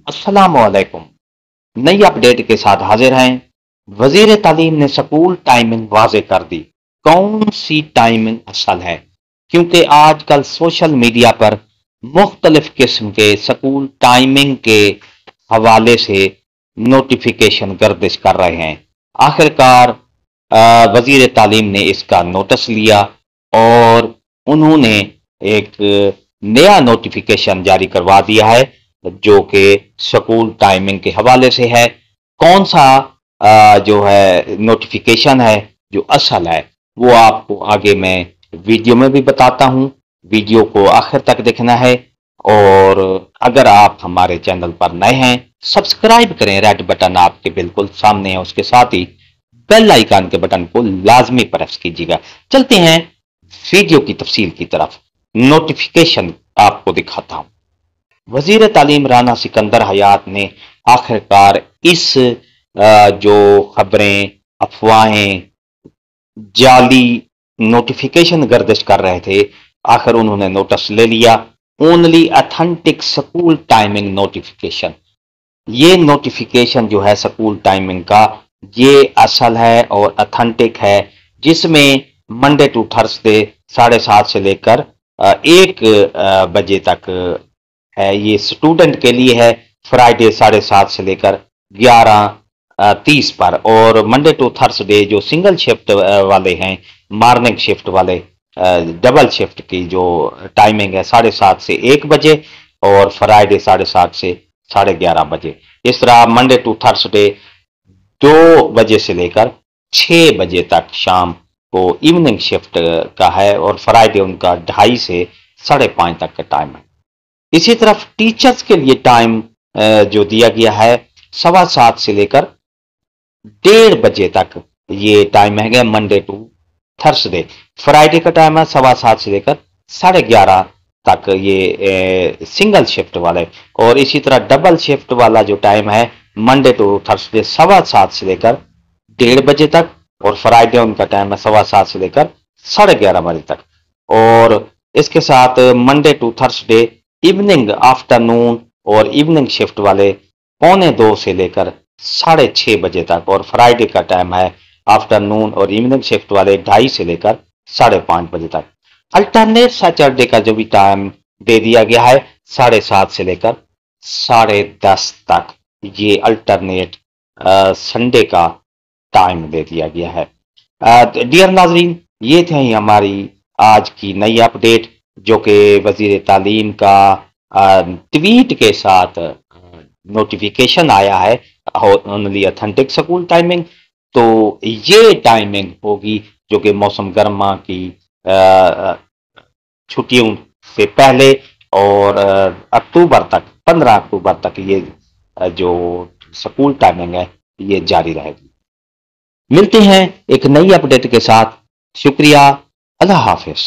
अस्सलामुअलैकुम। नई अपडेट के साथ हाजिर हैं। वजीर तालीम ने स्कूल टाइमिंग वाजे कर दी। कौन सी टाइमिंग असल है? क्योंकि आजकल सोशल मीडिया पर मुख्तलिफ किस्म के स्कूल टाइमिंग के हवाले से नोटिफिकेशन गर्दिश कर रहे हैं। आखिरकार वजीर तालीम ने इसका नोटिस लिया और उन्होंने एक नया नोटिफिकेशन जारी करवा दिया है जो कि स्कूल टाइमिंग के हवाले से है। कौन सा जो है नोटिफिकेशन है जो असल है वो आपको आगे मैं वीडियो में भी बताता हूं। वीडियो को आखिर तक देखना है और अगर आप हमारे चैनल पर नए हैं सब्सक्राइब करें। रेड बटन आपके बिल्कुल सामने है, उसके साथ ही बेल आइकन के बटन को लाजमी प्रेस कीजिएगा। चलते हैं वीडियो की तफसील की तरफ। नोटिफिकेशन आपको दिखाता हूं। वजीर तालीम राना सिकंदर हयात ने आखिरकार इस जो खबरें, अफवाहें, जाली नोटिफिकेशन गर्दिश कर रहे थे, आखिर उन्होंने नोटिस ले लिया। Only authentic school timing notification. ये नोटिफिकेशन जो है स्कूल टाइमिंग का, ये असल है और अथेंटिक है, जिसमें मंडे टू थर्सडे 7:30 से लेकर 1 बजे तक है। ये स्टूडेंट के लिए है। फ्राइडे 7:30 से लेकर 11:30 पर, और मंडे टू थर्सडे जो सिंगल शिफ्ट वाले हैं, मॉर्निंग शिफ्ट वाले, डबल शिफ्ट की जो टाइमिंग है 7:30 से 1 बजे और फ्राइडे 7:30 से 11:30 बजे। इस तरह मंडे टू थर्सडे 2 बजे से लेकर 6 बजे तक शाम को इवनिंग शिफ्ट का है और फ्राइडे उनका 2:30 से 5:30 तक का टाइम है। इसी तरफ टीचर्स के लिए टाइम जो दिया गया है 7:15 से लेकर 1:30 बजे तक ये टाइम है मंडे टू थर्सडे। फ्राइडे का टाइम है 7:15 से लेकर 11:30 तक, ये सिंगल शिफ्ट वाले। और इसी तरह डबल शिफ्ट वाला जो टाइम है मंडे टू थर्सडे 7:15 से लेकर 1:30 बजे तक, और फ्राइडे उनका टाइम है 7:15 से लेकर 11:30 बजे तक। और इसके साथ Monday to Thursday evening, afternoon और इवनिंग शिफ्ट वाले 1:45 से लेकर 6:30 बजे तक, और फ्राइडे का टाइम है आफ्टरनून और इवनिंग शिफ्ट वाले 2:30 से लेकर 5:30 बजे तक। अल्टरनेट सैटरडे का जो भी टाइम दे दिया गया है 7:30 से लेकर 10:30 तक, ये अल्टरनेट संडे का टाइम दे दिया गया है। डियर नाजरीन, ये थे हमारी आज की नई अपडेट जो कि वजीर तालीम का ट्वीट के साथ नोटिफिकेशन आया है, ओनली अथेंटिक स्कूल टाइमिंग। तो ये टाइमिंग होगी जो कि मौसम गर्मा की छुट्टियों से पहले और अक्टूबर तक, 15 अक्टूबर तक ये जो स्कूल टाइमिंग है ये जारी रहेगी। मिलते हैं एक नई अपडेट के साथ। शुक्रिया। अल्लाह हाफिज।